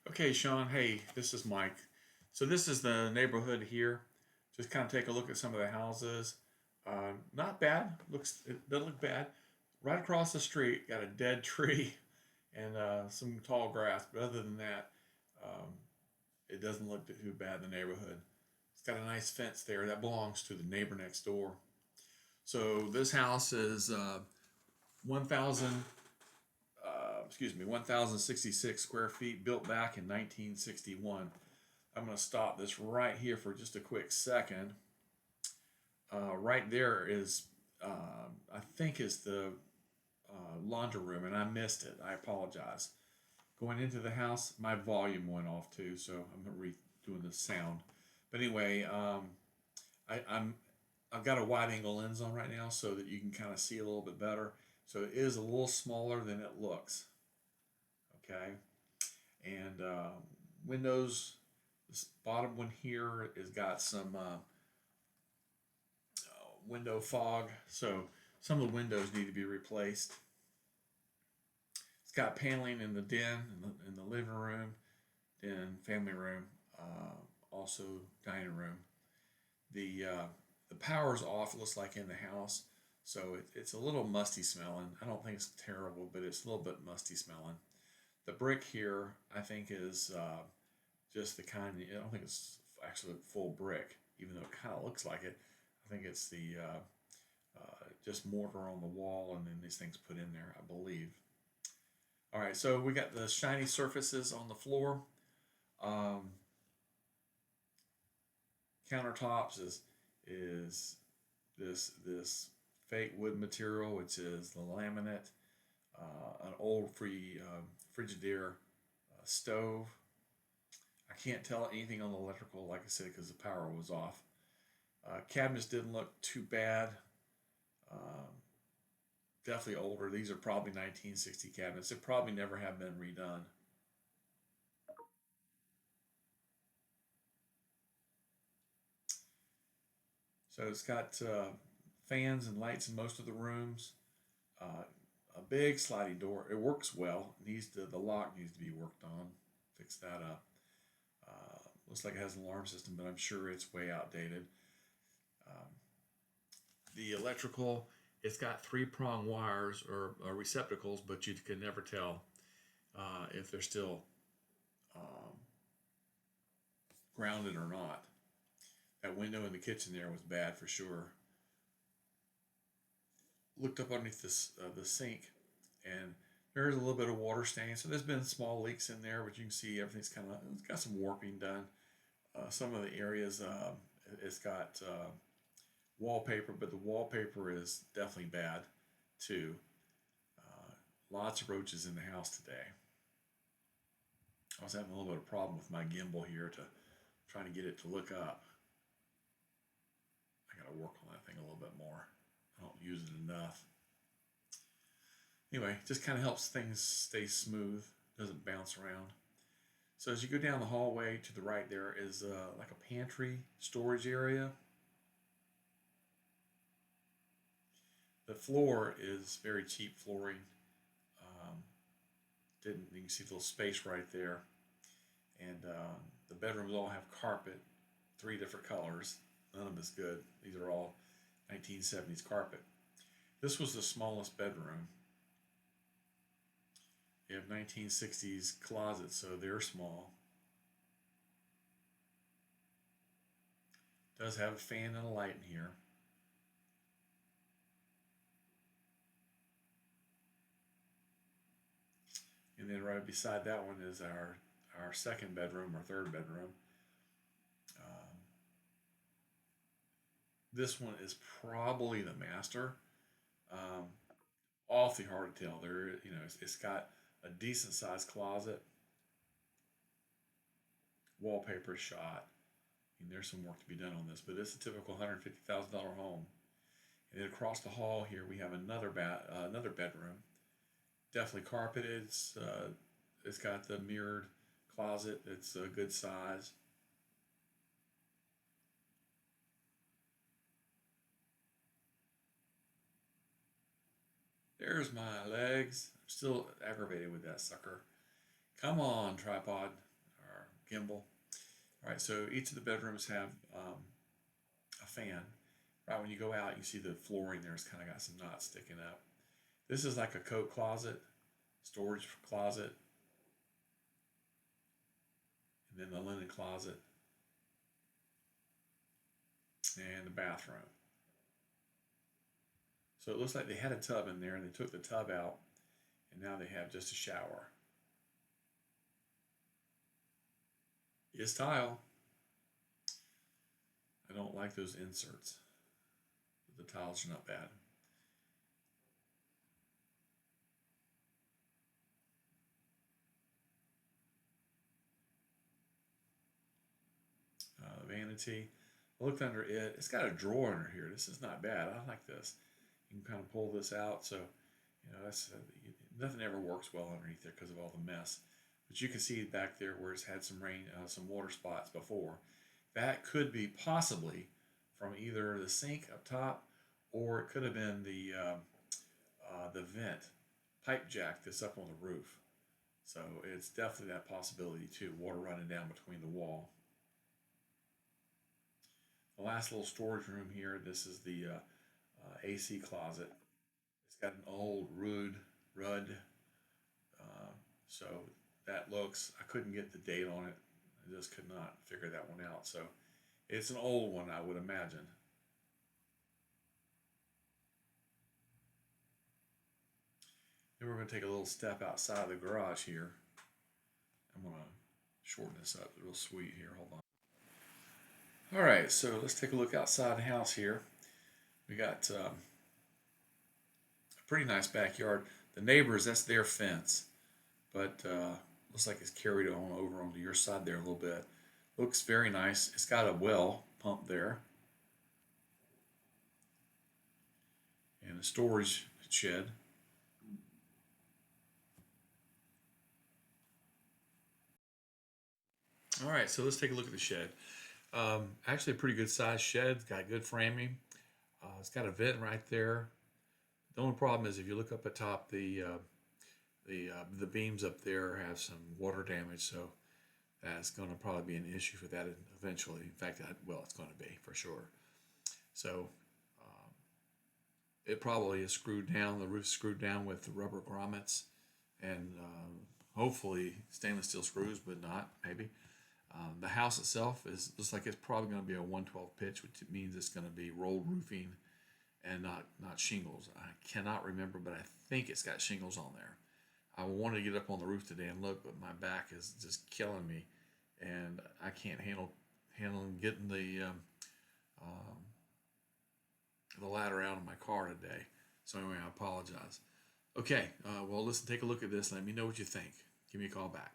Okay, Sean. Hey, this is Mike. So this is the neighborhood here. Just kind of take a look at some of the houses. Not bad. It doesn't look bad. Right across the street, got a dead tree and some tall grass. But other than that, um, it doesn't look too bad in the neighborhood. It's got a nice fence there that belongs to the neighbor next door. So this house is 1,000 1,066 square feet, built back in 1961. I'm going to stop this right here for just a quick second. Right there is, I think, is the laundry room, and I missed it. I apologize. Going into the house, my volume went off too, so I'm redoing the sound. But anyway, I'm I've got a wide angle lens on right now so that you can kind of see a little bit better. So it is a little smaller than it looks. Okay, and windows. This bottom one here has got some window fog, so some of the windows need to be replaced. It's got paneling in the den, in the living room, den, family room, also dining room. The power's off. It looks like in the house, so it's a little musty smelling. I don't think it's terrible, but it's a little bit musty smelling. The brick here, I think, is just the kind. I don't think it's actually a full brick, even though it kind of looks like it. I think it's the just mortar on the wall, and then these things put in there, I believe. All right, so we got the shiny surfaces on the floor. Um, Countertops is this fake wood material, which is the laminate, an old Frigidaire stove. I can't tell anything on the electrical, like I said, because the power was off. Cabinets didn't look too bad. Um, Definitely older. These are probably 1960 cabinets. They probably never have been redone. So it's got fans and lights in most of the rooms. Uh, a big sliding door. It works well. The lock needs to be worked on. Fix that up. Looks like it has an alarm system, but I'm sure it's way outdated. Um, the electrical, it's got three-prong wires or receptacles, but you can never tell if they're still um, grounded or not. That window in the kitchen there was bad for sure. Looked up underneath the sink, and there's a little bit of water stain. So there's been small leaks in there, but you can see everything's it's got some warping done. Some of the areas it's got wallpaper, but the wallpaper is definitely bad too. Lots of roaches in the house today. I was having a little bit of problem with my gimbal here to trying to get it to look up. I got to work on that thing a little bit more. I don't use it enough. Anyway, just kind of helps things stay smooth, doesn't bounce around. So as you go down the hallway to the right, there is like a pantry storage area. The floor is very cheap flooring. Um, didn't You can see a little space right there, and the bedrooms all have carpet, three different colors. None of them is good. These are all 1970s carpet. This was the smallest bedroom. You have 1960s closets, so they're small. Does have a fan and a light in here. And then right beside that one is our second bedroom or third bedroom. Um, this one is probably the master. Um, Awfully hard to tell. It's got a decent sized closet. Wallpaper shot. And there's some work to be done on this, but it's a typical $150,000 home. And then across the hall here we have another bedroom. Definitely carpeted. It's got the mirrored closet. It's a good size. There's my legs. I'm still aggravated with that sucker. Come on, tripod. gimbal. All right, so each of the bedrooms have a fan. Right when you go out, you see the flooring there's kind of got some knots sticking up. This is like a coat closet, storage closet, and then the linen closet, and the bathroom. So it looks like they had a tub in there and they took the tub out, and now they have just a shower. It's tile. I don't like those inserts. The tiles are not bad. Vanity. I looked under it. It's got a drawer under here. This is not bad. I like this. You can kind of pull this out. So, that's nothing ever works well underneath there because of all the mess. But you can see back there where it's had some rain, some water spots before. That could be possibly from either the sink up top, or it could have been the vent pipe jack that's up on the roof. So it's definitely that possibility too. Water running down between the wall. The last little storage room here. This is the AC closet. It's got an old Rudd. So that looks. I couldn't get the date on it. I just could not figure that one out. So it's an old one, I would imagine. Then we're going to take a little step outside the garage here. I'm going to shorten this up real sweet here. Hold on. All right, so let's take a look outside the house here. We got a pretty nice backyard. The neighbors, that's their fence, but looks like it's carried on over onto your side there a little bit. Looks very nice. It's got a well pump there and a storage shed. All right, so let's take a look at the shed. Actually, a pretty good sized shed. It's got good framing. It's got a vent right there. The only problem is if you look up at top, the beams up there have some water damage, so that's going to probably be an issue for that eventually. In fact, it's going to be for sure. So it probably is screwed down. The roof's screwed down with the rubber grommets and hopefully stainless steel screws, but not maybe. The house itself looks like it's probably going to be a 112 pitch, which means it's going to be rolled roofing and not shingles. I cannot remember, but I think it's got shingles on there. I wanted to get up on the roof today and look, but my back is just killing me, and I can't handle getting the ladder out of my car today. So anyway, I apologize. Okay, well, listen, take a look at this. Let me know what you think. Give me a call back.